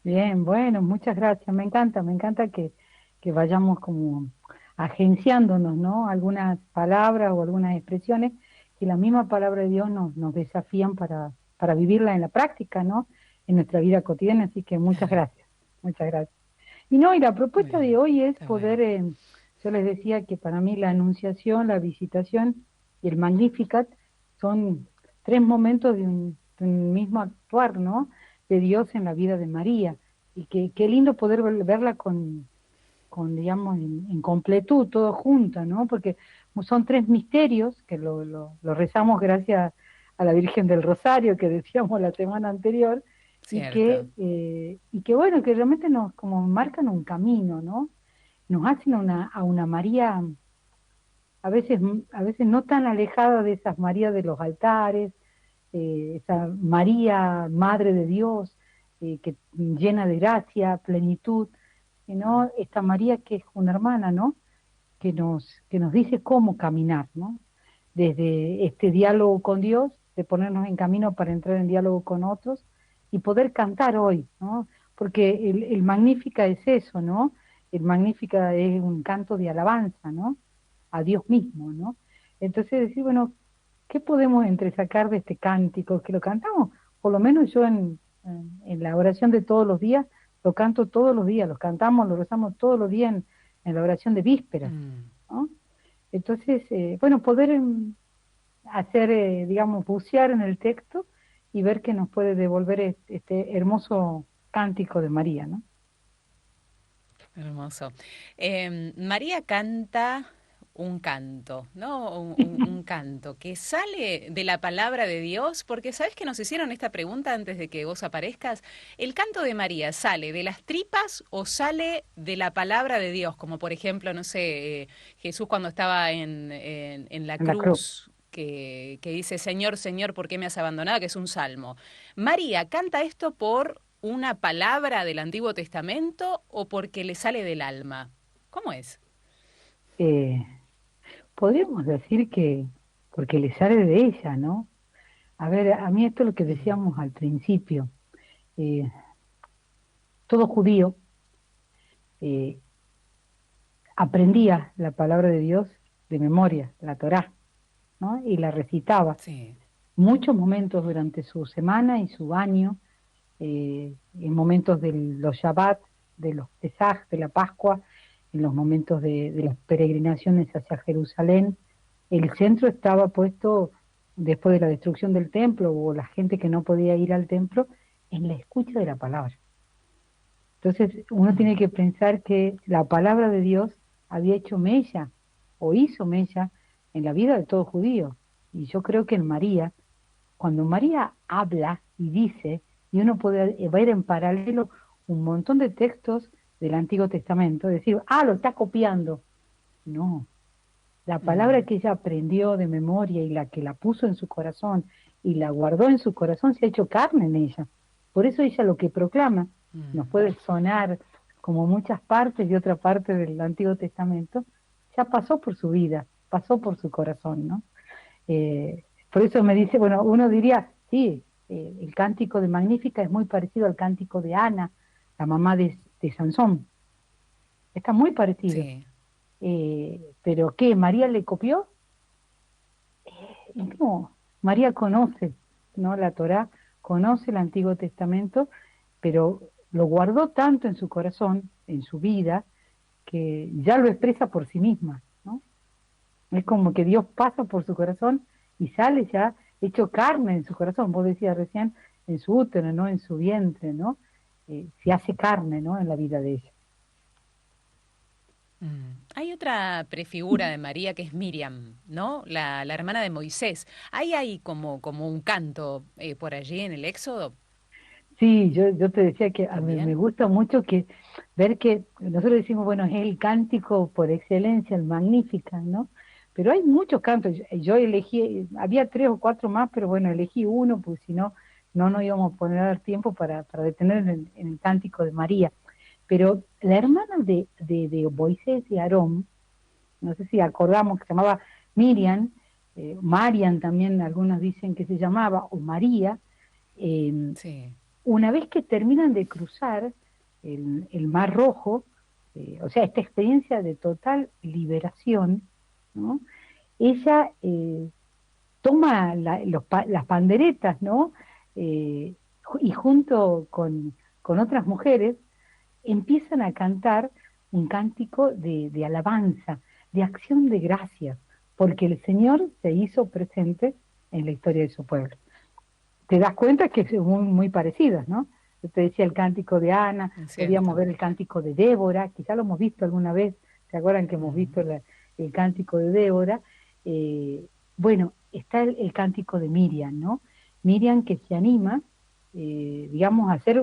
Bien, bueno, muchas gracias. Me encanta que vayamos como agenciándonos, ¿no? Algunas palabras o algunas expresiones que la misma palabra de Dios nos desafían para vivirla en la práctica, ¿no? En nuestra vida cotidiana. Así que muchas gracias, muchas gracias. Y no, y la propuesta de Bueno, hoy es está poder, bueno. yo les decía que para mí la Anunciación, la Visitación y el Magnificat son tres momentos de un mismo actuar, ¿no? De Dios en la vida de María. Y que qué lindo poder verla con digamos, en completud, todo junto, ¿no? Porque son tres misterios que lo rezamos gracias a la Virgen del Rosario que decíamos la semana anterior Cierto. y que bueno, que realmente nos como marcan un camino, ¿no? Nos hacen a una María a veces no tan alejada de esas Marías de los altares, esa María, Madre de Dios, que llena de gracia, plenitud, sino esta María que es una hermana, ¿no? Que nos dice cómo caminar, ¿no? Desde este diálogo con Dios, de ponernos en camino para entrar en diálogo con otros y poder cantar hoy, ¿no? Porque el Magnífica es eso, ¿no? El Magnífica es un canto de alabanza, ¿no? A Dios mismo, ¿no? Entonces decir, bueno, ¿qué podemos entresacar de este cántico? Que lo cantamos, por lo menos yo en la oración de todos los días, lo canto todos los días, lo cantamos, lo rezamos todos los días en la oración de vísperas, Mm. ¿no? Entonces, bueno, poder hacer, digamos, bucear en el texto y ver qué nos puede devolver este hermoso cántico de María, ¿no? Hermoso. María canta un canto, ¿no? Un canto que sale de la palabra de Dios, porque sabes que nos hicieron esta pregunta antes de que vos aparezcas. ¿El canto de María sale de las tripas o sale de la palabra de Dios? Como por ejemplo, no sé, Jesús cuando estaba en la En la cruz. cruz. Que dice, Señor, Señor, ¿por qué me has abandonado? Que es un salmo. María canta esto por una palabra del Antiguo Testamento o porque le sale del alma. ¿Cómo es? Eh, Podríamos decir que, porque le sale de ella, ¿no? A ver, a mí esto es lo que Mm. decíamos al principio. Eh, Todo judío eh, aprendía la palabra de Dios de memoria, la Torá, ¿no? Y la recitaba Sí. muchos momentos durante su semana y su año, en momentos de los Shabbat, de los Pesaj, de la Pascua, en los momentos de las peregrinaciones hacia Jerusalén. El centro estaba puesto después de la destrucción del templo o la gente que no podía ir al templo en la escucha de la palabra. Entonces uno tiene Mm. que pensar que la palabra de Dios había hecho mella o hizo mella en la vida de todo judío. Y yo creo que en María, cuando María habla y dice, y uno puede ver en paralelo un montón de textos del Antiguo Testamento, decir, ah, lo está copiando. No, la palabra Mm. que ella aprendió de memoria y la que la puso en su corazón y la guardó en su corazón se ha hecho carne en ella. Por eso ella lo que proclama nos Mm. puede sonar como muchas partes de otra parte del Antiguo Testamento, ya pasó por su vida, pasó por su corazón, ¿no? Por eso me dice, bueno, uno diría, sí, el cántico de Magnífica es muy parecido al cántico de Ana, la mamá de Sansón, está muy parecido. Sí. Pero ¿qué? ¿María le copió? No, María conoce, ¿no? La Torá, conoce el Antiguo Testamento, pero lo guardó tanto en su corazón, en su vida, que ya lo expresa por sí misma, ¿no? Es como que Dios pasa por su corazón y sale ya hecho carne en su corazón. Vos decías recién, en su útero, ¿no? En su vientre, ¿no? Se hace carne, ¿no? En la vida de ella. Mm. Hay otra prefigura de María que es Miriam, ¿no? La hermana de Moisés. Ahí hay como un canto por allí en el Éxodo Sí, yo te decía que a mí me también. gusta mucho que ver que nosotros decimos, bueno, es el cántico por excelencia, el Magnífica, ¿no? Pero hay muchos cantos. Yo elegí, había tres o cuatro más, pero bueno, elegí uno, porque si no, no nos íbamos a poner tiempo para detener en el cántico de María. Pero la hermana de Moisés y Aarón, no sé si acordamos que se llamaba Miriam, Marian también algunos dicen que se llamaba, o María, eh, Sí. una vez que terminan de cruzar el Mar Rojo, o sea, esta experiencia de total liberación, ¿no? Ella toma las panderetas, ¿no? Y junto con otras mujeres empiezan a cantar un cántico de alabanza, de acción de gracias, porque el Señor se hizo presente en la historia de su pueblo. Te das cuenta que son muy parecidas, ¿no? Yo te decía el cántico de Ana, Es podríamos cierto. ver el cántico de Débora, quizá lo hemos visto alguna vez, ¿se acuerdan que hemos visto Mm. el cántico de Débora? Eh, bueno, está el cántico de Miriam, ¿no? Miriam que se anima, digamos, a hacer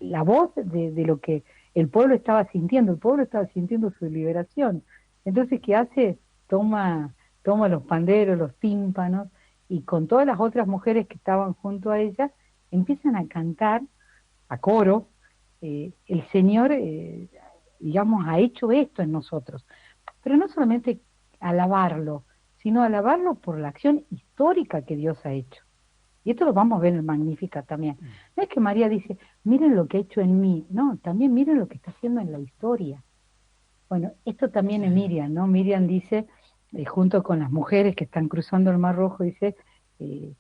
la voz de lo que el pueblo estaba sintiendo su liberación. Entonces, ¿qué hace? Toma, toma los panderos, los tímpanos, y con todas las otras mujeres que estaban junto a ella, empiezan a cantar a coro, el Señor, digamos, ha hecho esto en nosotros. Pero no solamente alabarlo, sino alabarlo por la acción histórica que Dios ha hecho. Y esto lo vamos a ver en el Magníficat también. No es que María dice, miren lo que ha hecho en mí, no, también miren lo que está haciendo en la historia. Bueno, esto también es Claro. Miriam, ¿no? Miriam dice, junto con las mujeres que están cruzando el Mar Rojo, dice,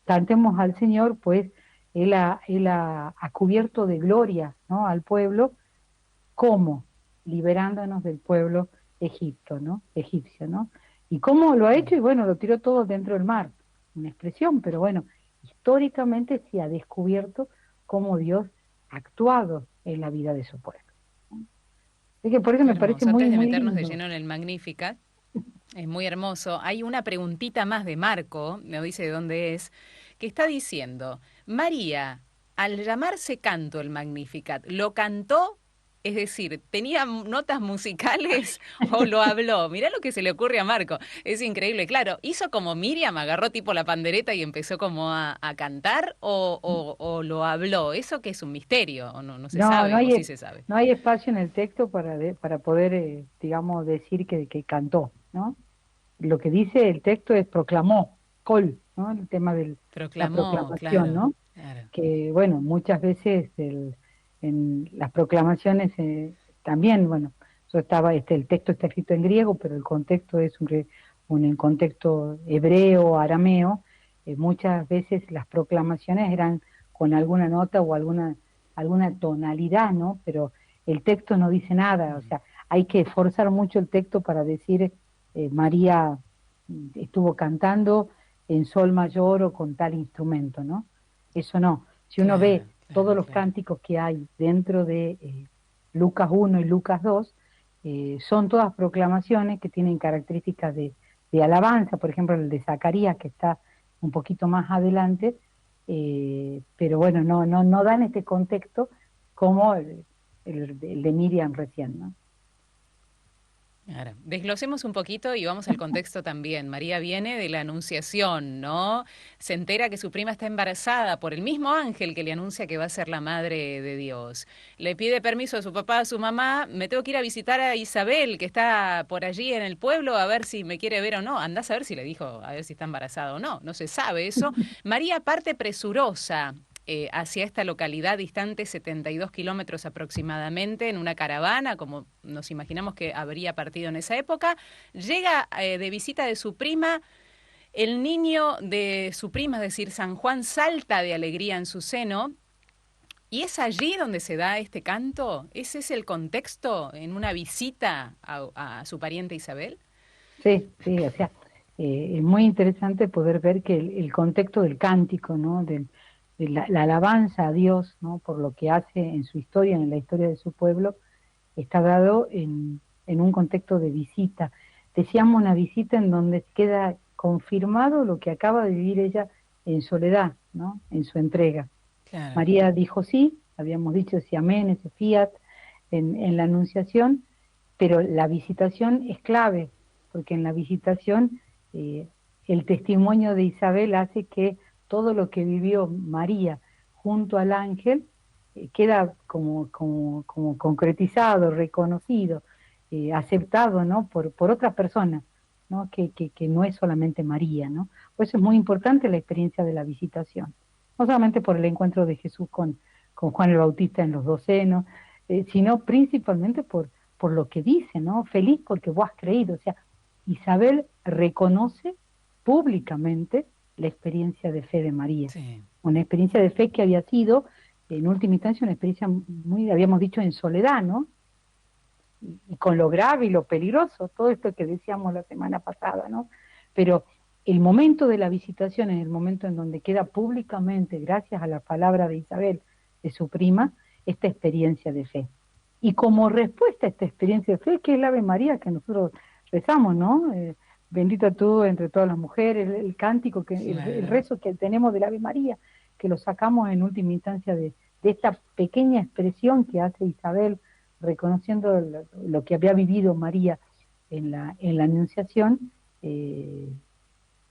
cantemos al Señor, pues Él ha cubierto de gloria, ¿no? Al pueblo, ¿cómo? Liberándonos del pueblo Egipto, ¿no? Egipcio, ¿no? ¿Y cómo lo ha hecho? Y bueno, lo tiró todo dentro del mar. Una expresión, pero bueno, históricamente se ha descubierto cómo Dios ha actuado en la vida de su pueblo. Así que por eso Qué me parece hermoso. muy, Antes de muy meternos de lindo. lleno en el Magnificat, es muy hermoso. Hay una preguntita más de Marco, no dice de dónde es, que está diciendo, María, al llamarse canto el Magnificat, ¿lo cantó? Es decir, ¿tenía notas musicales o lo habló? Mirá lo que se le ocurre a Marco. Es increíble. Claro, hizo como Miriam, agarró tipo la pandereta y empezó como a cantar o lo habló. Eso que es un misterio, o no, no se No, sabe, o sí se sabe. no hay espacio en el texto para poder, digamos, decir que cantó, ¿no? Lo que dice el texto es proclamó, col, ¿no? El tema de la Proclamó, proclamación, claro, ¿no? claro. Que, bueno, muchas veces en las proclamaciones también, bueno, yo estaba, el texto está escrito en griego, pero el contexto es un contexto hebreo, arameo. Muchas veces las proclamaciones eran con alguna nota o alguna tonalidad, ¿no? Pero el texto no dice nada, o Mm. sea, hay que esforzar mucho el texto para decir María estuvo cantando en sol mayor o con tal instrumento, ¿no? Eso no. Si uno ve Claro, todos claro, los claro. cánticos que hay dentro de Lucas 1 y Lucas 2, son todas proclamaciones que tienen características de alabanza, por ejemplo el de Zacarías que está un poquito más adelante, pero bueno, no dan este contexto como el de Miriam recién, ¿no? Claro. Desglosemos un poquito y vamos al contexto también. María viene de la Anunciación, ¿no? Se entera que su prima está embarazada por el mismo ángel que le anuncia que va a ser la madre de Dios. Le pide permiso a su papá, a su mamá, me tengo que ir a visitar a Isabel, que está por allí en el pueblo, a ver si me quiere ver o no. Andás a ver si le dijo, a ver si está embarazada o no. No se sabe eso. María parte presurosa hacia esta localidad distante 72 kilómetros aproximadamente en una caravana, como nos imaginamos que habría partido en esa época. Llega de visita de su prima. El niño de su prima, es decir, San Juan, salta de alegría en su seno. ¿Y es allí donde se da este canto? ¿Ese es el contexto en una visita a su pariente Isabel? Sí, sí, o sea, es muy interesante poder ver que el contexto del cántico, ¿no? De la alabanza a Dios, ¿no? Por lo que hace en su historia, en la historia de su pueblo, está dado en un contexto de visita. Decíamos una visita en donde queda confirmado lo que acaba de vivir ella en soledad, ¿no? En su entrega. Claro. María dijo sí, habíamos dicho ese amén, ese fiat en la anunciación, pero la visitación es clave, porque en la visitación eh, el testimonio de Isabel hace que todo lo que vivió María junto al ángel queda como concretizado, reconocido, aceptado, ¿no? Por otra persona, ¿no? Que no es solamente María, ¿no? Por eso es muy importante la experiencia de la visitación. no solamente por el encuentro de Jesús con Juan el Bautista en los 12, sino principalmente por lo que dice, ¿no? Feliz porque vos has creído. O sea, Isabel reconoce públicamente la experiencia de fe de María, Sí. una experiencia de fe que había sido, en última instancia, una experiencia muy, habíamos dicho, en soledad, ¿no? Y con lo grave y lo peligroso, todo esto que decíamos la semana pasada, ¿no? Pero el momento de la visitación es el momento en donde queda públicamente, gracias a la palabra de Isabel, de su prima, esta experiencia de fe. Y como respuesta a esta experiencia de fe, que es la Ave María que nosotros rezamos, ¿no? Bendita tú entre todas las mujeres, el cántico, el Claro. rezo que tenemos del Ave María, que lo sacamos en última instancia de esta pequeña expresión que hace Isabel, reconociendo lo que había vivido María en la Anunciación.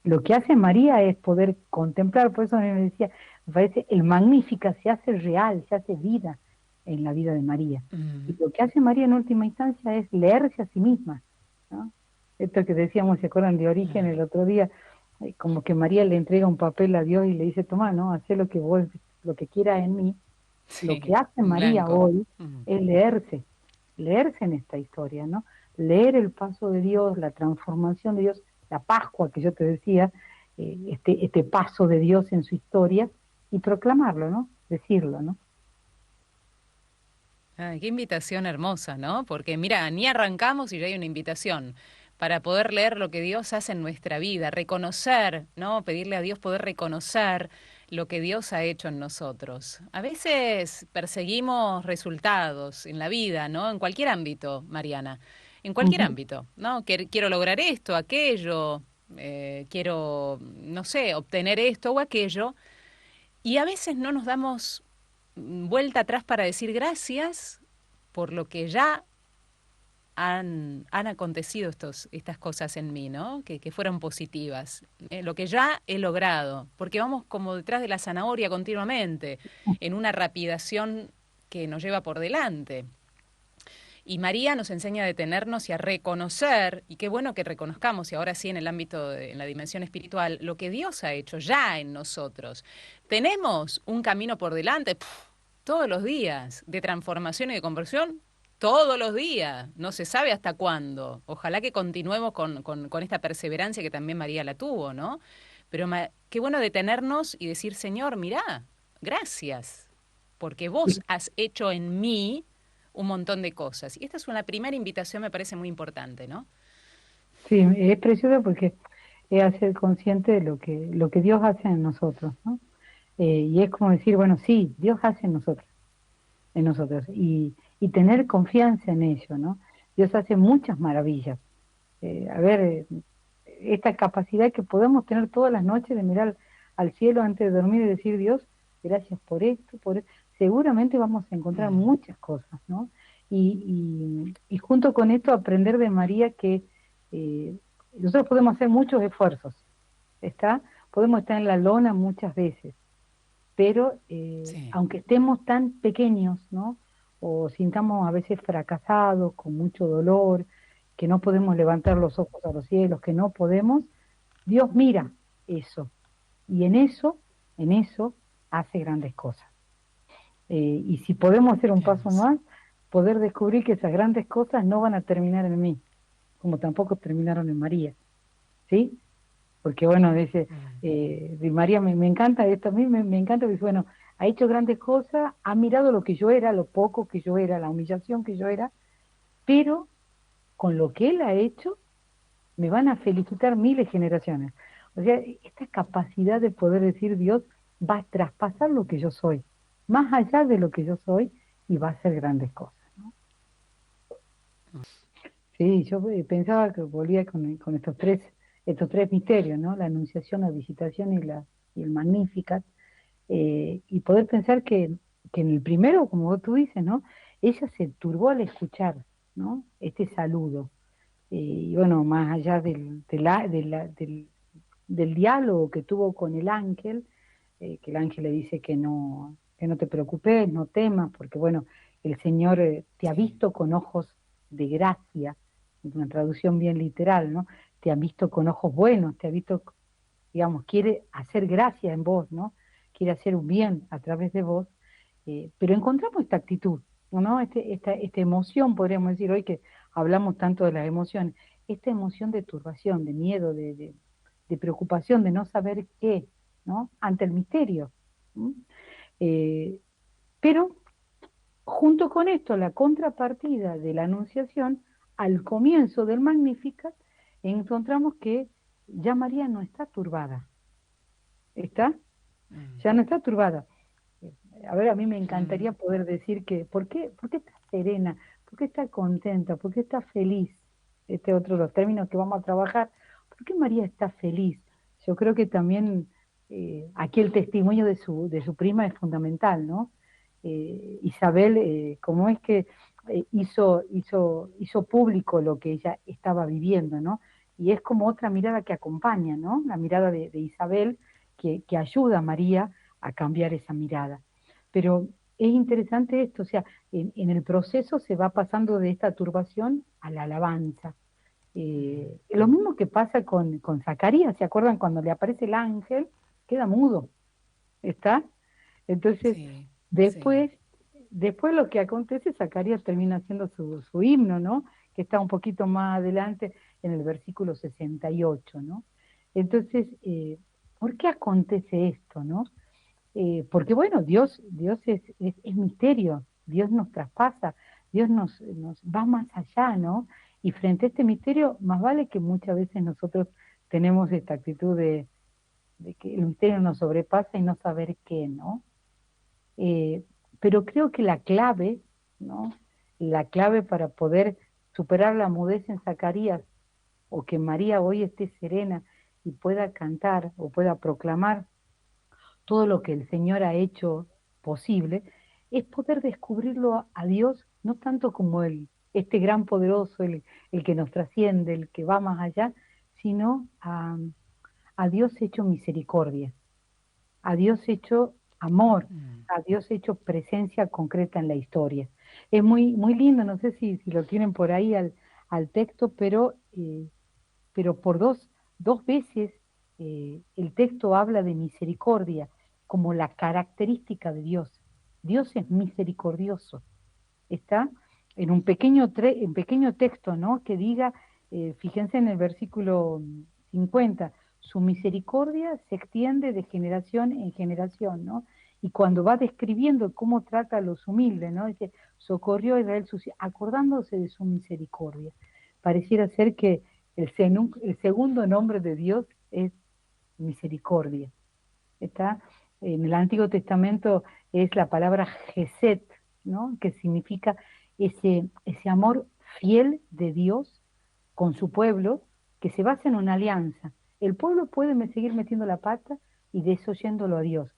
Lo que hace María es poder contemplar, por eso me decía, me parece, el Magnífica se hace real, se hace vida en la vida de María. Y Mm, lo que hace María en última instancia es leerse a sí misma, ¿no? Esto que decíamos, ¿se acuerdan de Origen mm. el otro día? Como que María le entrega un papel a Dios y le dice, toma, ¿no? Haz lo que vos, lo que quieras en mí. Lo que Sí, hace en María blanco. hoy Mm. es leerse en esta historia, ¿no? Leer el paso de Dios, la transformación de Dios, la Pascua que yo te decía, este paso de Dios en su historia y proclamarlo, ¿no? Decirlo, ¿no? Ay, qué invitación hermosa, ¿no? Porque mira, ni arrancamos y ya hay una invitación para poder leer lo que Dios hace en nuestra vida, reconocer, ¿no? Pedirle a Dios poder reconocer lo que Dios ha hecho en nosotros. A veces perseguimos resultados en la vida, ¿no? En cualquier ámbito, Mariana, en cualquier Ujú. ámbito, ¿no? Quiero lograr esto, aquello, quiero, no sé, obtener esto o aquello. Y a veces no nos damos vuelta atrás para decir gracias por lo que ya han acontecido estas cosas en mí, ¿no? Que fueron positivas. Lo que ya he logrado, porque vamos como detrás de la zanahoria continuamente, en una rapidación que nos lleva por delante. Y María nos enseña a detenernos y a reconocer, y qué bueno que reconozcamos, y ahora sí en el ámbito, en la dimensión espiritual, lo que Dios ha hecho ya en nosotros. Tenemos un camino por delante, todos los días, de transformación y de conversión, todos los días. No se sabe hasta cuándo. Ojalá que continuemos con esta perseverancia que también María la tuvo, ¿no? Pero qué bueno detenernos y decir, Señor, mirá, gracias, porque vos has hecho en mí un montón de cosas. Y esta es una primera invitación, me parece muy importante, ¿no? Sí, es precioso porque es hacer consciente de lo que Dios hace en nosotros, ¿no? Y es como decir, bueno, sí, Dios hace en nosotros, y tener confianza en ello, ¿no? Dios hace muchas maravillas. A ver, esta capacidad que podemos tener todas las noches de mirar al cielo antes de dormir y decir, Dios, gracias por esto, seguramente vamos a encontrar Mm, muchas cosas, ¿no? Y junto con esto aprender de María que eh, nosotros podemos hacer muchos esfuerzos, ¿está? Podemos estar en la lona muchas veces, pero sí. aunque estemos tan pequeños, ¿no? O sintamos a veces fracasados, con mucho dolor, que no podemos levantar los ojos a los cielos, que no podemos, Dios mira eso, y en eso hace grandes cosas. Y si podemos hacer un Qué paso hermoso. más, poder descubrir que esas grandes cosas no van a terminar en mí, como tampoco terminaron en María, ¿sí? Porque bueno, dice, Mm, de María me encanta esto, a mí me encanta, porque dice, bueno, ha hecho grandes cosas, ha mirado lo que yo era, lo poco que yo era, la humillación que yo era, pero con lo que él ha hecho, me van a felicitar miles de generaciones. O sea, esta capacidad de poder decir Dios va a traspasar lo que yo soy, más allá de lo que yo soy, y va a hacer grandes cosas, ¿no? Sí, yo pensaba que volvía con estos tres misterios, ¿no? La Anunciación, la Visitación y el Magnificat, y poder pensar que en el primero, como tú dices, ¿no? Ella se turbó al escuchar, ¿no? Este saludo. Y bueno, más allá del diálogo que tuvo con el ángel, que el ángel le dice que no te preocupes, no temas, porque bueno, el Señor te ha sí. visto con ojos de gracia, una traducción bien literal, ¿no? Te ha visto con ojos buenos, te ha visto, digamos, quiere hacer gracia en vos, ¿no? quiere hacer un bien a través de vos, pero encontramos esta actitud, ¿no? Esta emoción, podríamos decir hoy que hablamos tanto de las emociones, esta emoción de turbación, de miedo, de preocupación, de no saber qué, ¿no? Ante el misterio. ¿Mm? Eh, pero junto con esto, la contrapartida de la Anunciación, al comienzo del Magnificat, encontramos que ya María no está turbada, ¿está? Mm, Ya no está turbada. A ver, a mí me mm, encantaría poder decir que, por qué está serena? ¿Por qué está contenta? ¿Por qué está feliz? Este es otro de los términos que vamos a trabajar. ¿Por qué María está feliz? Yo creo que también aquí el testimonio de su prima es fundamental, ¿no? Isabel, cómo es que hizo público lo que ella estaba viviendo, ¿no? Y es como otra mirada que acompaña, ¿no? La mirada de Isabel que ayuda a María a cambiar esa mirada. Pero es interesante esto, o sea, en el proceso se va pasando de esta turbación a la alabanza. mm. Lo mismo que pasa con Zacarías, ¿se acuerdan? Cuando le aparece el ángel, queda mudo, ¿está? Entonces, Sí, sí. después, después lo que acontece, Zacarías termina haciendo su himno, ¿no? Que está un poquito más adelante en el versículo 68, ¿no? Entonces, ¿por qué acontece esto, no? Porque bueno, Dios es misterio, Dios nos traspasa, Dios nos va más allá, ¿no? Y frente a este misterio, más vale que muchas veces nosotros tenemos esta actitud de que el misterio nos sobrepasa y no saber qué, ¿no? Eh, pero creo que la clave, ¿no? La clave para poder superar la mudez en Zacarías o que María hoy esté serena y pueda cantar o pueda proclamar todo lo que el Señor ha hecho posible, es poder descubrirlo a Dios, no tanto como este gran poderoso, el que nos trasciende, el que va más allá, sino a Dios hecho misericordia, a Dios hecho amor, Mm. a Dios hecho presencia concreta en la historia. Es muy lindo, no sé si lo tienen por ahí al texto, pero por dos veces el texto habla de misericordia como la característica de Dios. Dios es misericordioso. Está en un en pequeño texto, ¿no? Que diga, fíjense en el versículo 50, su misericordia se extiende de generación en generación, ¿no? Y cuando va describiendo cómo trata a los humildes, ¿no? Dice, socorrió a Israel, acordándose de su misericordia. Pareciera ser que el segundo nombre de Dios es misericordia. ¿Está? En el Antiguo Testamento es la palabra Gesed, ¿no? Que significa ese amor fiel de Dios con su pueblo que se basa en una alianza. El pueblo puede seguir metiendo la pata y desoyéndolo a Dios,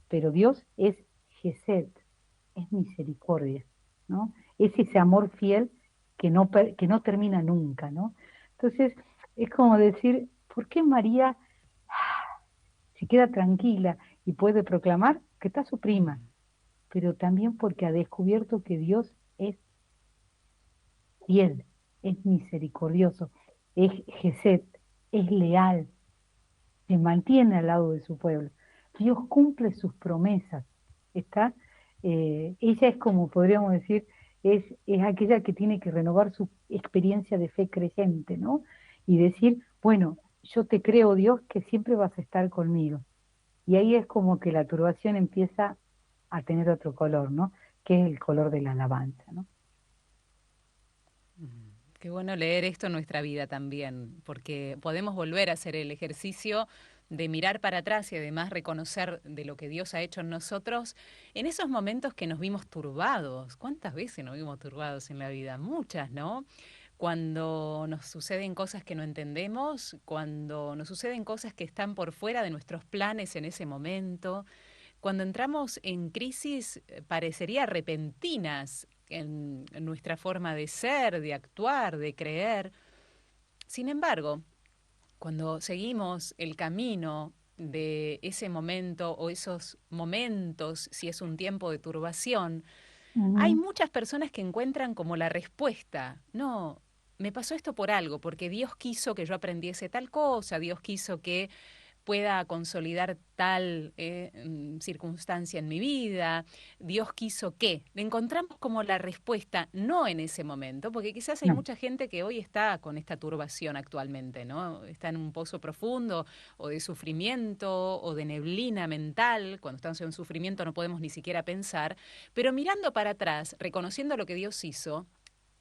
pero Dios es Gesed, es misericordia, ¿no? Es ese amor fiel que no termina nunca, ¿no? Entonces, es como decir, ¿por qué María se queda tranquila y puede proclamar que está su prima? Mm. Pero también porque ha descubierto que Dios es fiel, es misericordioso, es Gesed, es leal, se mantiene al lado de su pueblo. Dios cumple sus promesas, ¿está? Ella es como podríamos decir, es aquella que tiene que renovar su experiencia de fe creyente, ¿no? Y decir, bueno, yo te creo, Dios, que siempre vas a estar conmigo. Y ahí es como que la turbación empieza a tener otro color, ¿no? Que es el color de la alabanza, ¿no? Qué bueno leer esto en nuestra vida también, porque podemos volver a hacer el ejercicio de mirar para atrás y además reconocer de lo que Dios ha hecho en nosotros en esos momentos que nos vimos turbados. ¿Cuántas veces nos vimos turbados en la vida? Muchas, ¿no? Cuando nos suceden cosas que no entendemos, cuando nos suceden cosas que están por fuera de nuestros planes en ese momento, cuando entramos en crisis parecería repentinas en nuestra forma de ser, de actuar, de creer. Sin embargo, cuando seguimos el camino de ese momento o esos momentos, si es un tiempo de turbación, hay Ujú. muchas personas que encuentran como la respuesta. No, me pasó esto por algo, porque Dios quiso que yo aprendiese tal cosa, Dios quiso que pueda consolidar tal circunstancia en mi vida. Dios quiso que. Encontramos como la respuesta, no en ese momento, porque quizás hay No, mucha gente que hoy está con esta turbación actualmente, ¿no? Está en un pozo profundo o de sufrimiento o de neblina mental. Cuando estamos en sufrimiento no podemos ni siquiera pensar, pero mirando para atrás, reconociendo lo que Dios hizo,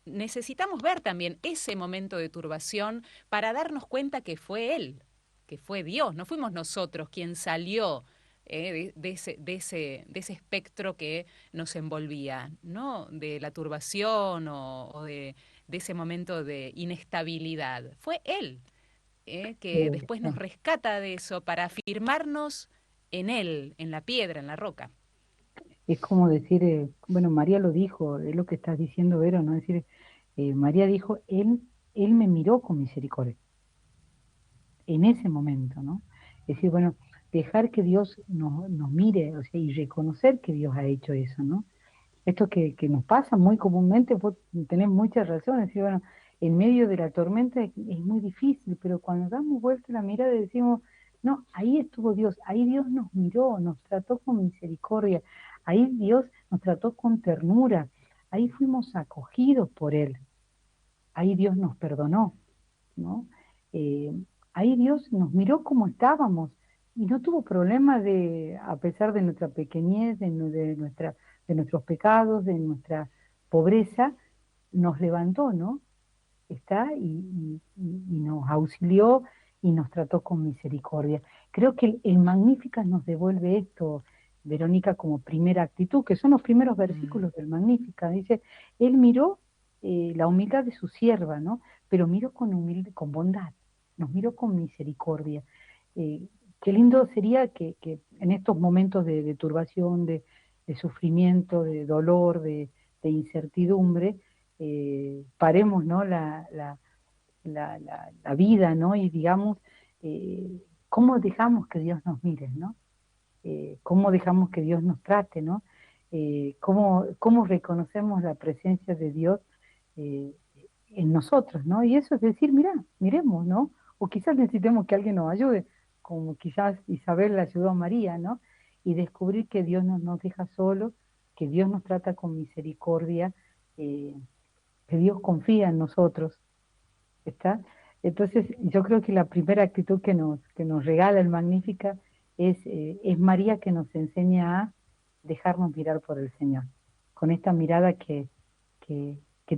necesitamos ver también ese momento de turbación para darnos cuenta que fue Él, que fue Dios, no fuimos nosotros quien salió de ese espectro que nos envolvía, ¿no? De la turbación de ese momento de inestabilidad. Fue Él, que después nos sí. rescata de eso para afirmarnos en Él, en la piedra, en la roca. Es como decir, bueno, María lo dijo, es lo que estás diciendo, Vero, ¿no? Es decir, María dijo, él me miró con misericordia en ese momento, ¿no? Es decir, bueno, dejar que Dios nos mire, o sea, y reconocer que Dios ha hecho eso, ¿no? Esto que nos pasa muy comúnmente, vos tenés muchas razones, es decir, bueno, en medio de la tormenta es muy difícil, pero cuando damos vuelta la mirada y decimos, no, ahí estuvo Dios, ahí Dios nos miró, nos trató con misericordia, ahí Dios nos trató con ternura, ahí fuimos acogidos por Él, ahí Dios nos perdonó, ¿no? Eh, ahí Dios nos miró como estábamos y no tuvo problema de, a pesar de nuestra pequeñez, de nuestros pecados, de nuestra pobreza, nos levantó, ¿no? Está y nos auxilió y nos trató con misericordia. Creo que el Magníficat nos devuelve esto, Verónica, como primera actitud, que son los primeros Mm. versículos del Magníficat. Dice, Él miró la humildad de su sierva, ¿no? Pero miró con bondad, nos miró con misericordia. Qué lindo sería que en estos momentos de turbación, de sufrimiento, de dolor, de incertidumbre, paremos, ¿no? La vida, ¿no? Y digamos, ¿cómo dejamos que Dios nos mire, ¿no? ¿Cómo dejamos que Dios nos trate, ¿no? ¿Cómo reconocemos la presencia de Dios eh, en nosotros, ¿no? Y eso es decir, mira, miremos, ¿no? O quizás necesitemos que alguien nos ayude, como quizás Isabel le ayudó a María, ¿no? Y descubrir que Dios no nos deja solos, que Dios nos trata con misericordia, eh, que Dios confía en nosotros, ¿está? Entonces, yo creo que la primera actitud que nos regala el Magnífica es María que nos enseña a dejarnos mirar por el Señor, con esta mirada que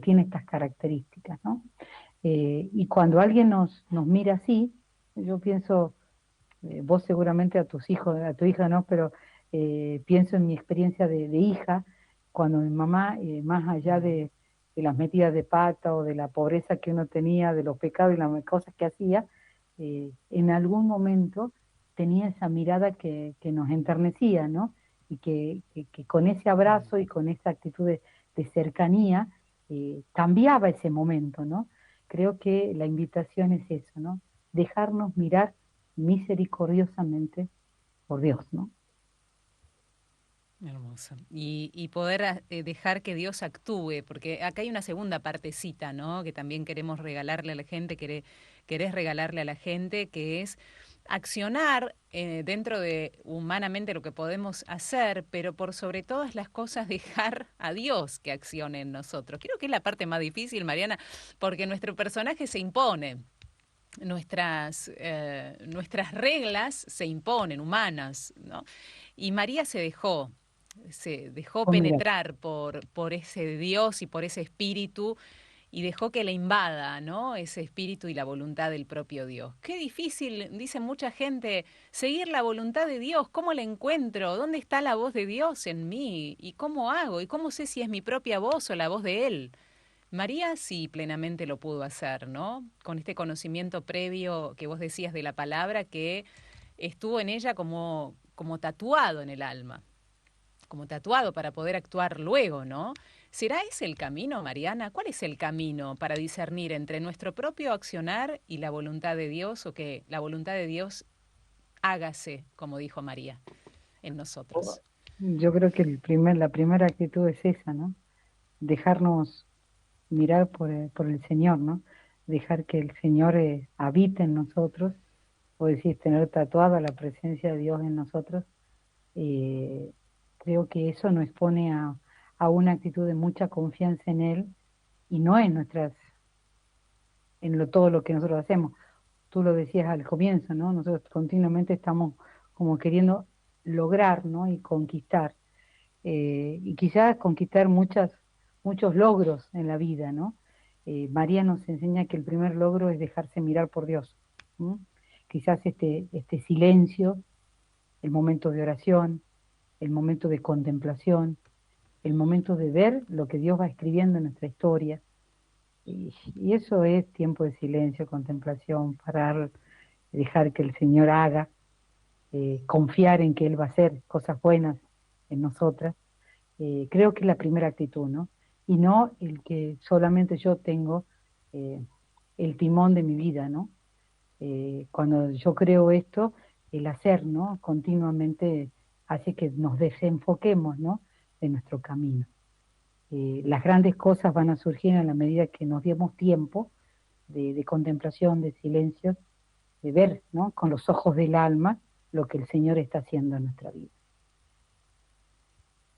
tiene estas características, ¿no? Y cuando alguien nos mira así, yo pienso, vos seguramente a tus hijos, a tu hija no, pero pienso en mi experiencia de hija, cuando mi mamá, más allá Mm. de las metidas de pata o de la pobreza que uno tenía, de los pecados y las cosas que hacía, en algún momento tenía esa mirada que nos enternecía, ¿no? Y que con ese Mm. abrazo y con esa actitud de cercanía cambiaba ese momento, ¿no? Creo que la invitación es eso, ¿no? Dejarnos mirar misericordiosamente por Dios, ¿no? Hermoso. Y poder dejar que Dios actúe, porque acá hay una segunda partecita, ¿no? Que también queremos regalarle a la gente, querés regalarle a la gente, que es accionar dentro de humanamente lo que podemos hacer, pero por sobre todas las cosas dejar a Dios que accione en nosotros. Creo que es la parte más difícil, Mariana, porque nuestro personaje se impone. Nuestras reglas se imponen, humanas, ¿no? Y María se dejó Oh, mira, penetrar por ese Dios y por ese espíritu y dejó que le invada, ¿no? Ese espíritu y la voluntad del propio Dios. Qué difícil, dice mucha gente, seguir la voluntad de Dios. ¿Cómo la encuentro? ¿Dónde está la voz de Dios en mí? ¿Y cómo hago? ¿Y cómo sé si es mi propia voz o la voz de Él? María sí plenamente lo pudo hacer, ¿no? Con este conocimiento previo que vos decías de la palabra que estuvo en ella como tatuado en el alma, como tatuado para poder actuar luego, ¿no? ¿Será ese el camino, Mariana? ¿Cuál es el camino para discernir entre nuestro propio accionar y la voluntad de Dios o que la voluntad de Dios hágase, como dijo María, en oh, nosotros? yo creo que la primera actitud es esa, ¿no? Dejarnos mirar por el Señor, ¿no? Dejar que el Señor habite en nosotros o decís, tener tatuada la presencia de Dios en nosotros, eh, creo que eso nos pone a una actitud de mucha confianza en Él y no en todo lo que nosotros hacemos. Tú lo decías al comienzo, ¿no? Nosotros continuamente estamos como queriendo lograr, ¿no? Y conquistar. Y quizás conquistar muchos logros en la vida, ¿no? María nos enseña que el primer logro es dejarse mirar por Dios. ¿M? Quizás este silencio, el momento de oración, el momento de contemplación, el momento de ver lo que Dios va escribiendo en nuestra historia. Y eso es tiempo de silencio, contemplación, parar, dejar que el Señor haga, confiar en que Él va a hacer cosas buenas en nosotras. Creo que es la primera actitud, ¿no? Y no el que solamente yo tengo eh, el timón de mi vida, ¿no? Cuando yo creo esto, el hacer, ¿no? Continuamente hace que nos desenfoquemos, ¿no? De nuestro camino. Las grandes cosas van a surgir en la medida que nos demos tiempo de contemplación, de silencio, de ver, ¿no? Con los ojos del alma lo que el Señor está haciendo en nuestra vida.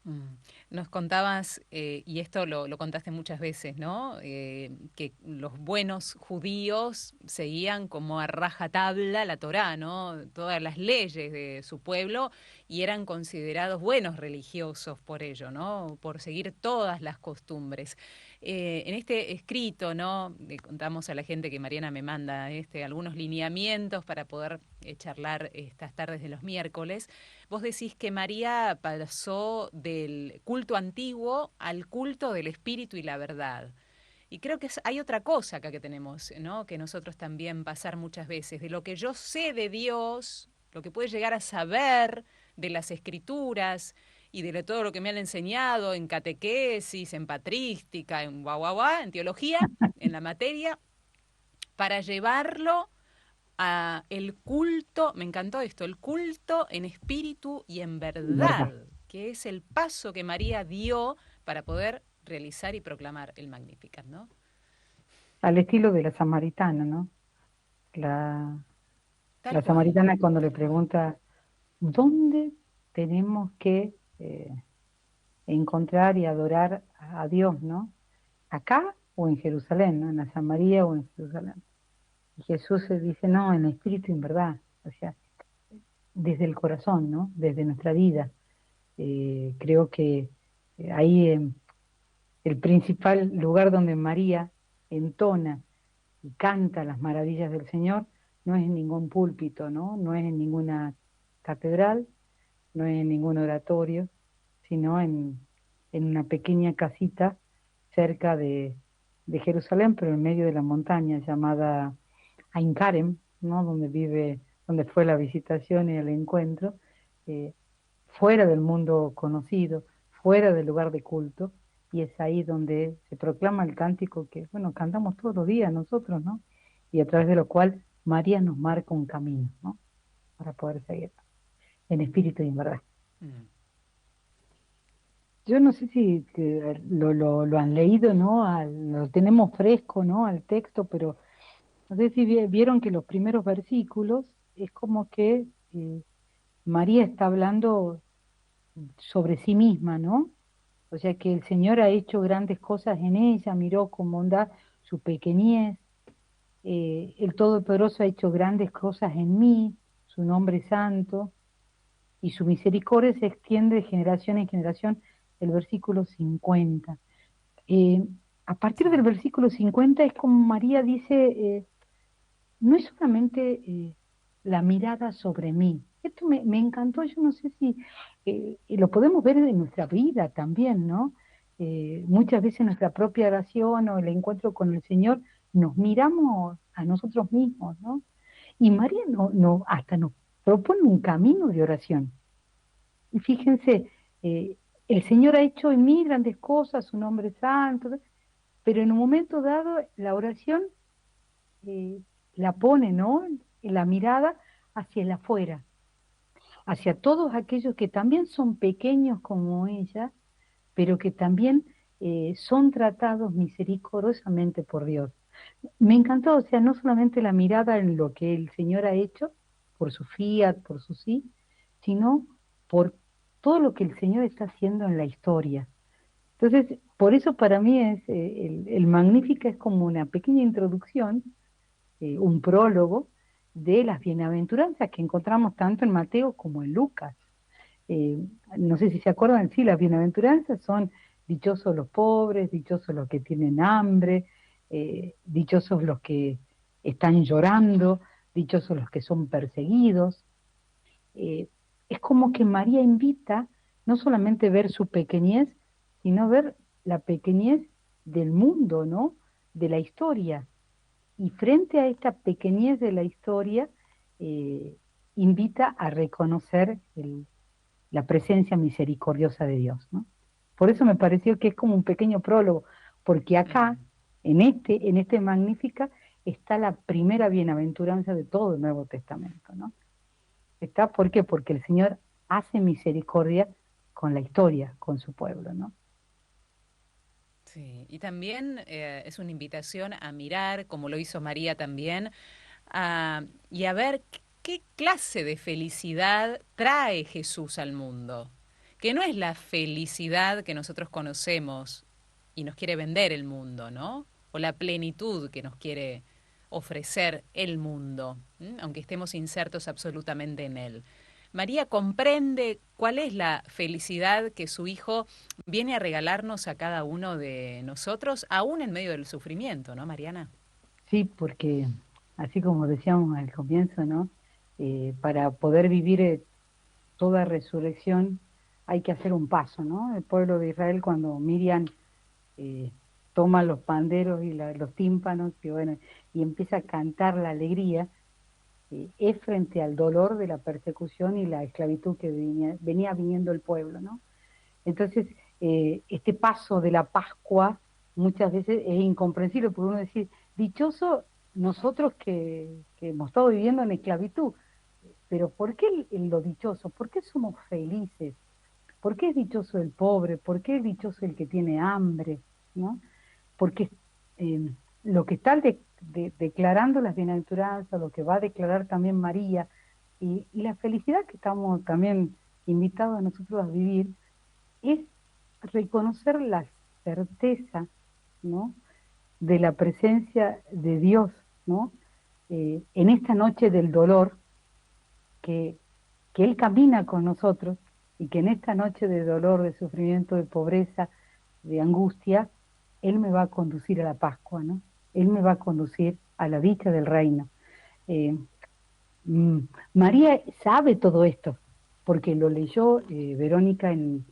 Mm. Nos contabas, y esto lo contaste muchas veces, ¿no? Que los buenos judíos seguían como a rajatabla la Torá, ¿no? Todas las leyes de su pueblo y eran considerados buenos religiosos por ello, ¿no? Por seguir todas las costumbres. En este escrito, ¿no? Le contamos a la gente que Mariana me manda algunos lineamientos para poder charlar estas tardes de los miércoles. Vos decís que María pasó del culto antiguo al culto del espíritu y la verdad. Y creo que hay otra cosa acá que tenemos, ¿no? Que nosotros también pasar muchas veces, de lo que yo sé de Dios, lo que puedo llegar a saber de las escrituras y de todo lo que me han enseñado en catequesis, en patrística, en en teología, en la materia, para llevarlo a el culto, me encantó esto, el culto en espíritu y en ¿Verdad? verdad, que es el paso que María dio para poder realizar y proclamar el Magnificat, ¿no? Al estilo de la samaritana, ¿no? La, Tal la cual. samaritana cuando le pregunta, ¿dónde tenemos que encontrar y adorar a Dios, ¿no? ¿Acá o en Jerusalén, ¿no? En la Samaría o en Jerusalén. Y Jesús se dice, no, en espíritu y en verdad, o sea, desde el corazón, ¿no? Desde nuestra vida. Creo que ahí el principal lugar donde María entona y canta las maravillas del Señor no es en ningún púlpito, ¿no? No es en ninguna catedral, no es en ningún oratorio, sino en una pequeña casita cerca de Jerusalén, pero en medio de la montaña llamada Ain Karem, ¿no? Donde fue la visitación y el encuentro, eh, fuera del mundo conocido, fuera del lugar de culto, y es ahí donde se proclama el cántico que, bueno, cantamos todos los días nosotros, ¿no? Y a través de lo cual María nos marca un camino, ¿no? Para poder seguir en espíritu y en verdad. Mm. Yo no sé si lo han leído, ¿no? Lo tenemos fresco, ¿no? Al texto, pero no sé si vieron que los primeros versículos es como que María está hablando sobre sí misma, ¿no? O sea que el Señor ha hecho grandes cosas en ella, miró con bondad su pequeñez, el Todopoderoso ha hecho grandes cosas en mí, su nombre es santo, y su misericordia se extiende de generación en generación, el versículo 50. Eh, a partir del Sí. versículo 50 es como María dice, no es solamente la mirada sobre mí. Esto me encantó, yo no sé si lo podemos ver en nuestra vida también, ¿no? Muchas veces en nuestra propia oración o el encuentro con el Señor nos miramos a nosotros mismos, ¿no? Y María hasta nos propone un camino de oración. Y fíjense, el Señor ha hecho en mí grandes cosas, su nombre es santo, pero en un momento dado la oración eh, la pone, ¿no? La mirada hacia el afuera, hacia todos aquellos que también son pequeños como ella, pero que también son tratados misericordiosamente por Dios. Me encantó, o sea, no solamente la mirada en lo que el Señor ha hecho, por su fiat, por su sí, sino por todo lo que el Señor está haciendo en la historia. Entonces, por eso para mí es el Magnífica es como una pequeña introducción, un prólogo de las bienaventuranzas que encontramos tanto en Mateo como en Lucas. Eh, no sé si se acuerdan, sí, las bienaventuranzas son dichosos los pobres, dichosos los que tienen hambre, dichosos los que están llorando, dichosos los que son perseguidos. Eh, es como que María invita no solamente ver su pequeñez, sino ver la pequeñez del mundo, ¿no? De la historia. Y frente a esta pequeñez de la historia, eh, invita a reconocer la presencia misericordiosa de Dios, ¿no? Por eso me pareció que es como un pequeño prólogo, porque acá, Mm. en este Magnífica, está la primera bienaventuranza de todo el Nuevo Testamento, ¿no? Está, ¿por qué? Porque el Señor hace misericordia con la historia, con su pueblo, ¿no? Sí, y también es una invitación a mirar, como lo hizo María también, y a ver qué clase de felicidad trae Jesús al mundo, que no es la felicidad que nosotros conocemos y nos quiere vender el mundo, ¿no? O la plenitud que nos quiere ofrecer el mundo, ¿m? Aunque estemos insertos absolutamente en él. María comprende cuál es la felicidad que su Hijo viene a regalarnos a cada uno de nosotros, aún en medio del sufrimiento, ¿no, Mariana? Sí, porque así como decíamos al comienzo, ¿no? Para poder vivir toda resurrección hay que hacer un paso, ¿no? El pueblo de Israel cuando Miriam eh, toma los panderos y los tímpanos y bueno, y empieza a cantar la alegría, es frente al dolor de la persecución y la esclavitud que venía viniendo el pueblo, ¿no? Entonces, este paso de la Pascua muchas veces es incomprensible, porque uno decir, dichoso nosotros que hemos estado viviendo en esclavitud, pero ¿por qué lo dichoso? ¿Por qué somos felices? ¿Por qué es dichoso el pobre? ¿Por qué es dichoso el que tiene hambre? ¿No? Porque eh, lo que está declarando las bienaventuranzas, lo que va a declarar también María, y la felicidad que estamos también invitados a nosotros a vivir, es reconocer la certeza, ¿no? De la presencia de Dios, ¿no? En esta noche del dolor, que, que Él camina con nosotros y que en esta noche de dolor, de sufrimiento, de pobreza, de angustia, Él me va a conducir a la Pascua, ¿no? Él me va a conducir a la dicha del reino. Eh, mm, María sabe todo esto, porque lo leyó Verónica en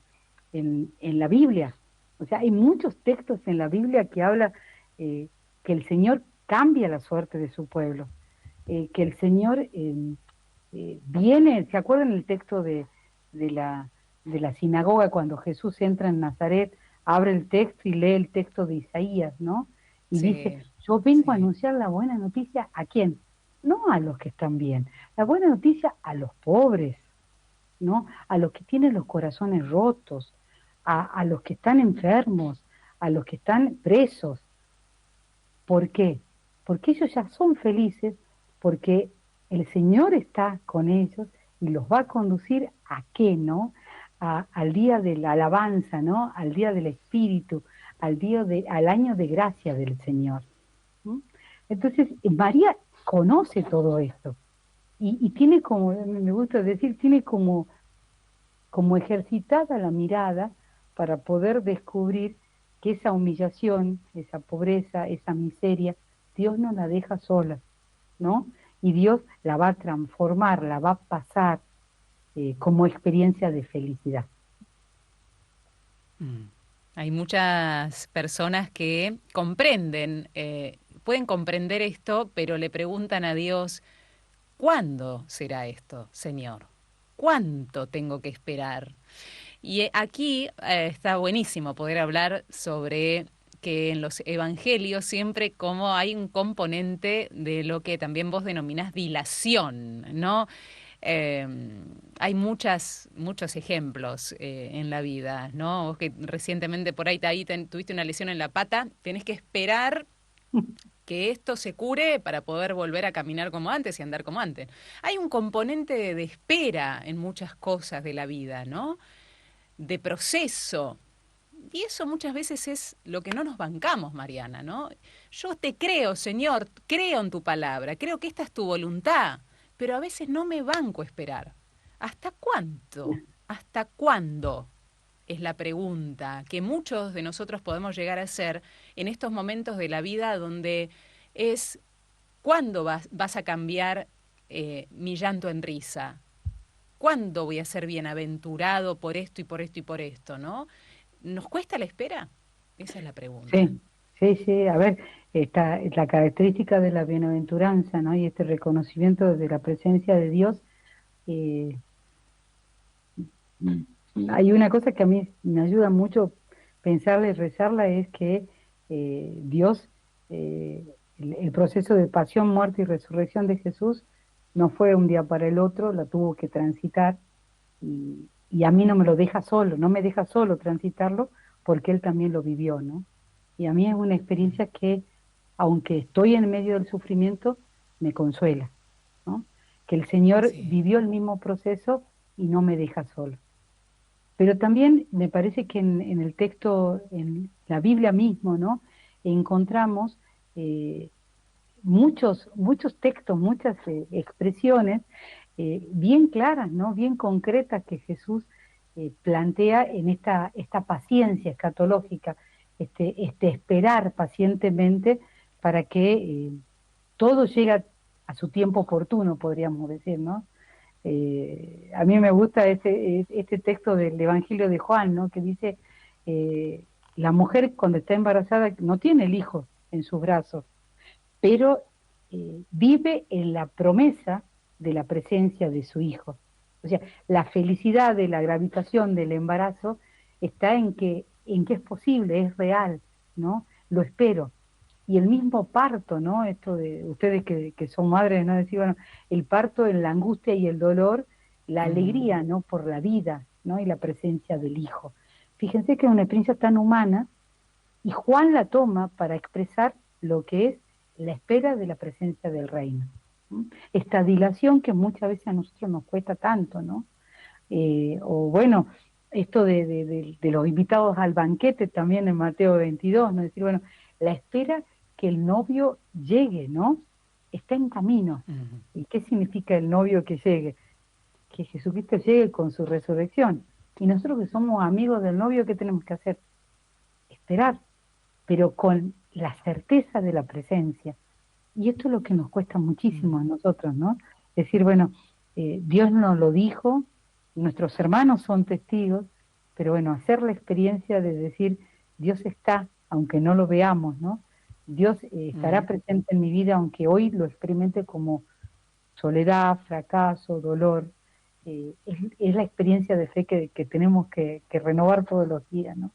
la Biblia. O sea, hay muchos textos en la Biblia que habla eh, que el Señor cambia la suerte de su pueblo, que el Señor viene, ¿se acuerdan el texto de la, de la sinagoga cuando Jesús entra en Nazaret, abre el texto y lee el texto de Isaías, ¿no? Y dice, Sí, yo vengo a sí. anunciar la buena noticia ¿a quién? No a los que están bien, la buena noticia a los pobres, ¿no? A los que tienen los corazones rotos, a los que están enfermos, a los que están presos. ¿Por qué? Porque ellos ya son felices, porque el Señor está con ellos y los va a conducir a qué, ¿no? Al día de la alabanza, ¿no? Al día del Espíritu, al año de gracia del Señor. ¿Mm? Entonces, María conoce todo esto y tiene como, me gusta decir, tiene como ejercitada la mirada para poder descubrir que esa humillación, esa pobreza, esa miseria, Dios no la deja sola, ¿no? Y Dios la va a transformar, la va a pasar como experiencia de felicidad. Mm. Hay muchas personas que comprenden, pueden comprender esto, pero le preguntan a Dios, ¿cuándo será esto, Señor? ¿Cuánto tengo que esperar? Y aquí está buenísimo poder hablar sobre que en los evangelios siempre como hay un componente de lo que también vos denominás dilación, ¿no? Eh, Hay muchos ejemplos en la vida, ¿no? Vos que recientemente por ahí, tuviste una lesión en la pata, tenés que esperar que esto se cure para poder volver a caminar como antes y andar como antes. Hay un componente de espera en muchas cosas de la vida, ¿no? De proceso. Y eso muchas veces es lo que no nos bancamos, Mariana, ¿no? Yo te creo, Señor, creo en tu palabra, creo que esta es tu voluntad, pero a veces no me banco esperar. ¿Hasta cuánto? ¿Hasta cuándo? Es la pregunta que muchos de nosotros podemos llegar a hacer en estos momentos de la vida donde es, ¿cuándo vas a cambiar mi llanto en risa? ¿Cuándo voy a ser bienaventurado por esto y por esto y por esto, ¿no? ¿Nos cuesta la espera? Esa es la pregunta. Sí, sí, sí. A ver, la característica de la bienaventuranza, ¿no? Y este reconocimiento de la presencia de Dios. eh, Hay una cosa que a mí me ayuda mucho pensarla y rezarla, es que Dios, el proceso de pasión, muerte y resurrección de Jesús no fue un día para el otro, la tuvo que transitar, y a mí no me lo deja solo, no me deja solo transitarlo, porque Él también lo vivió, ¿no? Y a mí es una experiencia que, aunque estoy en medio del sufrimiento, me consuela, ¿no? Que el Señor Sí. vivió el mismo proceso y no me deja solo. Pero también me parece que en el texto, en la Biblia mismo, ¿no? Encontramos eh, muchos textos, muchas expresiones bien claras, ¿no? Bien concretas, que Jesús plantea en esta paciencia escatológica, este esperar pacientemente para que todo llegue a su tiempo oportuno, podríamos decir, ¿no? A mí me gusta este texto del Evangelio de Juan, ¿no? Que dice, eh, la mujer cuando está embarazada no tiene el hijo en sus brazos, pero vive en la promesa de la presencia de su hijo. O sea, la felicidad de la gravitación del embarazo está en que es posible, es real, ¿no? Lo espero. Y el mismo parto, ¿no? Esto de ustedes que son madres, ¿no? Decir, bueno, el parto en la angustia y el dolor, la Mm. alegría, ¿no? Por la vida, ¿no? Y la presencia del hijo. Fíjense que es una experiencia tan humana, y Juan la toma para expresar lo que es la espera de la presencia del reino. ¿No? Esta dilación que muchas veces a nosotros nos cuesta tanto, ¿no? O bueno, esto de los invitados al banquete también en Mateo 22, ¿no? Es decir, bueno, la espera que el novio llegue, ¿no? Está en camino. Ujú. ¿Y qué significa el novio que llegue? Que Jesucristo llegue con su resurrección. Y nosotros que somos amigos del novio, ¿qué tenemos que hacer? Esperar, pero con la certeza de la presencia. Y esto es lo que nos cuesta muchísimo a Mm. nosotros, ¿no? Decir, bueno, Dios nos lo dijo, nuestros hermanos son testigos, pero bueno, hacer la experiencia de decir, Dios está, aunque no lo veamos, ¿no? Dios estará Mm. presente en mi vida, aunque hoy lo experimente como soledad, fracaso, dolor. Es la experiencia de fe que tenemos que renovar todos los días, ¿no?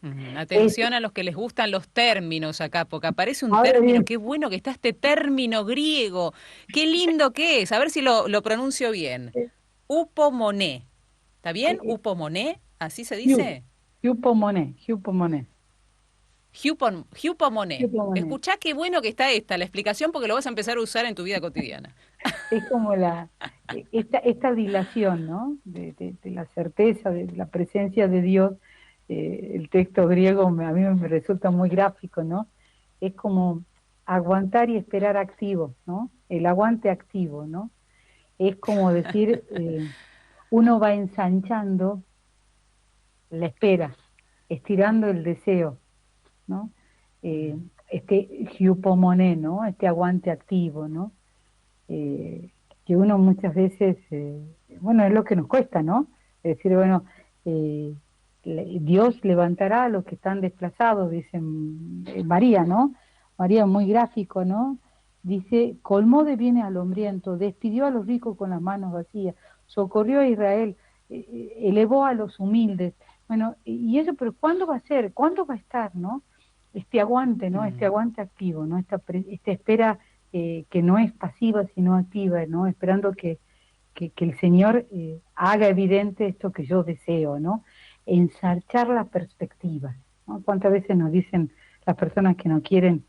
Es, Atención a los que les gustan los términos acá, porque aparece un ahora término, bien, qué bueno que está este término griego, qué lindo que es, a ver si lo pronuncio bien. eh, Upomoné, ¿está bien? eh, Upomoné, ¿así se Hugh, dice? Hugh Pomonet. Hupomoné. Hugh Escuchá qué bueno que está esta, la explicación, porque lo vas a empezar a usar en tu vida cotidiana. Es como esta dilación, ¿no? De la certeza, de la presencia de Dios. El texto griego a mí me resulta muy gráfico, ¿no? Es como aguantar y esperar activo, ¿no? El aguante activo, ¿no? Es como decir, uno va ensanchando la espera, estirando el deseo, ¿no? Eh, este hypomoné, ¿no? Este aguante activo, ¿no? eh, que uno muchas veces, bueno, es lo que nos cuesta, ¿no? Es decir, bueno, eh, Dios levantará a los que están desplazados, dice María, ¿no? María, muy gráfico, ¿no? Dice, colmó de bienes al hambriento, despidió a los ricos con las manos vacías, socorrió a Israel, elevó a los humildes. Bueno, y eso, pero ¿cuándo va a ser? ¿Cuándo va a estar, no? Este aguante, ¿no? Este Mm. aguante activo, ¿no? Esta espera que no es pasiva sino activa, ¿no? Esperando que el Señor haga evidente esto que yo deseo, ¿no? Ensarchar la perspectiva, ¿no? ¿Cuántas veces nos dicen las personas que no quieren?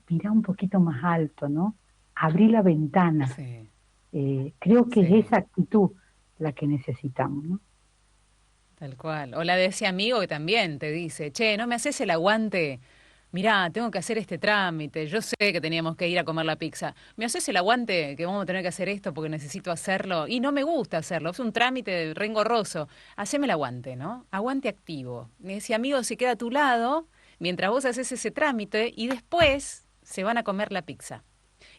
mirá un poquito más alto, ¿no? Abrí la ventana. Sí, Creo que es sí. esa actitud la que necesitamos, ¿no? Tal cual. O la de ese amigo que también te dice, che, ¿no me haces el aguante? Mirá, tengo que hacer este trámite. Yo sé que teníamos que ir a comer la pizza. ¿Me haces el aguante que vamos a tener que hacer esto porque necesito hacerlo? Y no me gusta hacerlo. Es un trámite re engorroso. Haceme el aguante, ¿no? Aguante activo. Ese amigo se queda a tu lado mientras vos haces ese trámite y después se van a comer la pizza.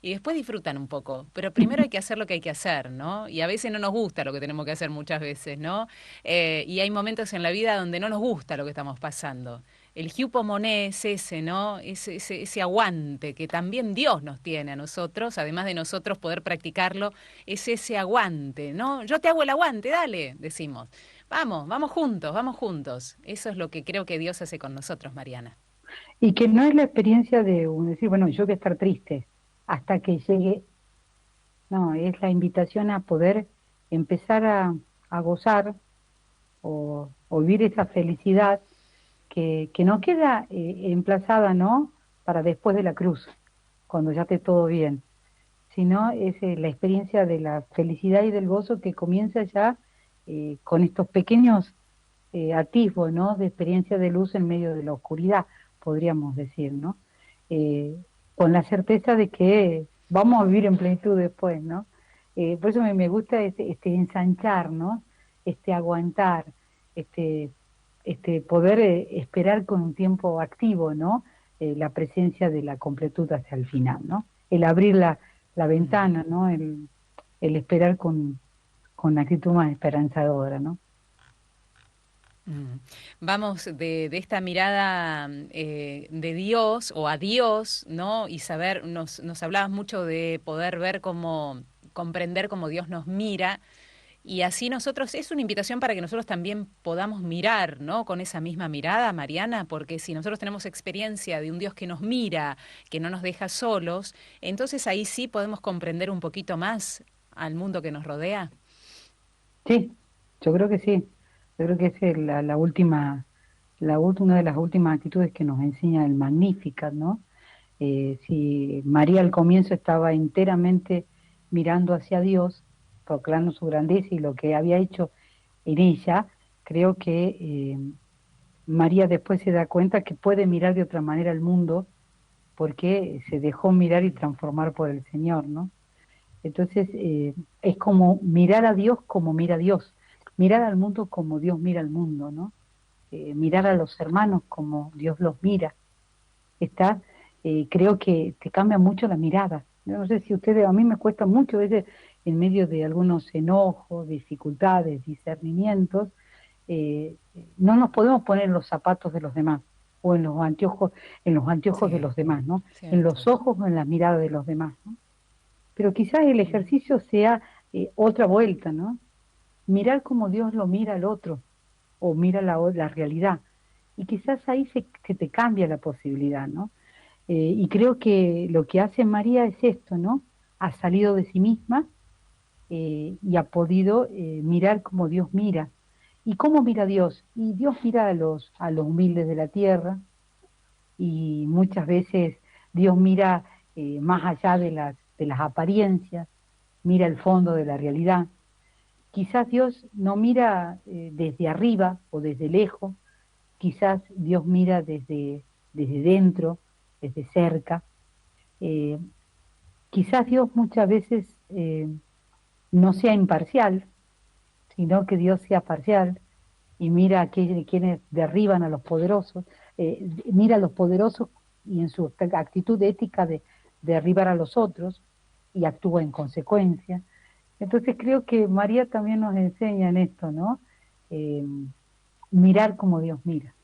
Y después disfrutan un poco, pero primero hay que hacer lo que hay que hacer, ¿no? Y a veces no nos gusta lo que tenemos que hacer muchas veces, ¿no? Y hay momentos en la vida donde no nos gusta lo que estamos pasando. El Moné es ese, ¿no? Ese aguante que también Dios nos tiene a nosotros, además de nosotros poder practicarlo, es ese aguante, ¿no? Yo te hago el aguante, dale, decimos. Vamos, vamos juntos, vamos juntos. Eso es lo que creo que Dios hace con nosotros, Mariana. Y que no es la experiencia de decir, bueno, yo voy a estar triste hasta que llegue. No, es la invitación a poder empezar a gozar o vivir esa felicidad que no queda emplazada, ¿no? Para después de la cruz, cuando ya esté todo bien, sino es la experiencia de la felicidad y del gozo que comienza ya con estos pequeños atisbos, ¿no? De experiencia de luz en medio de la oscuridad, podríamos decir, ¿no? Eh, con la certeza de que vamos a vivir en plenitud después, ¿no? Por eso me gusta este ensanchar, ¿no? Este aguantar, este, este poder esperar con un tiempo activo, ¿no? La presencia de la completud hacia el final, ¿no? El abrir la Mm. ventana, ¿no? El esperar con actitud más esperanzadora, ¿no? Mm. Vamos de esta mirada de Dios o a Dios, ¿no? Y saber, nos hablabas mucho de poder ver cómo, comprender cómo Dios nos mira. Y así nosotros, es una invitación para que nosotros también podamos mirar, ¿no? Con esa misma mirada, Mariana, porque si nosotros tenemos experiencia de un Dios que nos mira, que no nos deja solos, entonces ahí sí podemos comprender un poquito más al mundo que nos rodea. Sí, yo creo que sí. Yo creo que es la última, una de las últimas actitudes que nos enseña el Magnificat, ¿no? Si María al comienzo estaba enteramente mirando hacia Dios, proclamando su grandeza y lo que había hecho en ella, creo que María después se da cuenta que puede mirar de otra manera al mundo porque se dejó mirar y transformar por el Señor, ¿no? Entonces, es como mirar a Dios como mira a Dios, mirar al mundo como Dios mira al mundo, ¿no? Mirar a los hermanos como Dios los mira. Está, creo que te cambia mucho la mirada. Yo no sé si ustedes, a mí me cuesta mucho a veces en medio de algunos enojos, dificultades, discernimientos, no nos podemos poner en los zapatos de los demás o en los anteojos de Sí, los demás, ¿no? En los cierto. ojos o en la mirada de los demás, ¿no? Pero quizás el ejercicio sea otra vuelta, ¿no? Mirar como Dios lo mira al otro o mira la realidad. Y quizás ahí se te cambia la posibilidad, ¿no? Y creo que lo que hace María es esto, ¿no? Ha salido de sí misma y ha podido mirar como Dios mira. ¿Y cómo mira Dios? Y Dios mira a los humildes de la tierra y muchas veces Dios mira más allá de las apariencias, mira el fondo de la realidad. Quizás Dios no mira desde arriba o desde lejos, quizás Dios mira desde dentro, desde cerca. Eh, Quizás Dios muchas veces no sea imparcial, sino que Dios sea parcial y mira a quienes derriban a los poderosos, mira a los poderosos y en su actitud ética de derribar a los otros y actúa en consecuencia. Entonces creo que María también nos enseña en esto, ¿no? Eh, Mirar como Dios mira.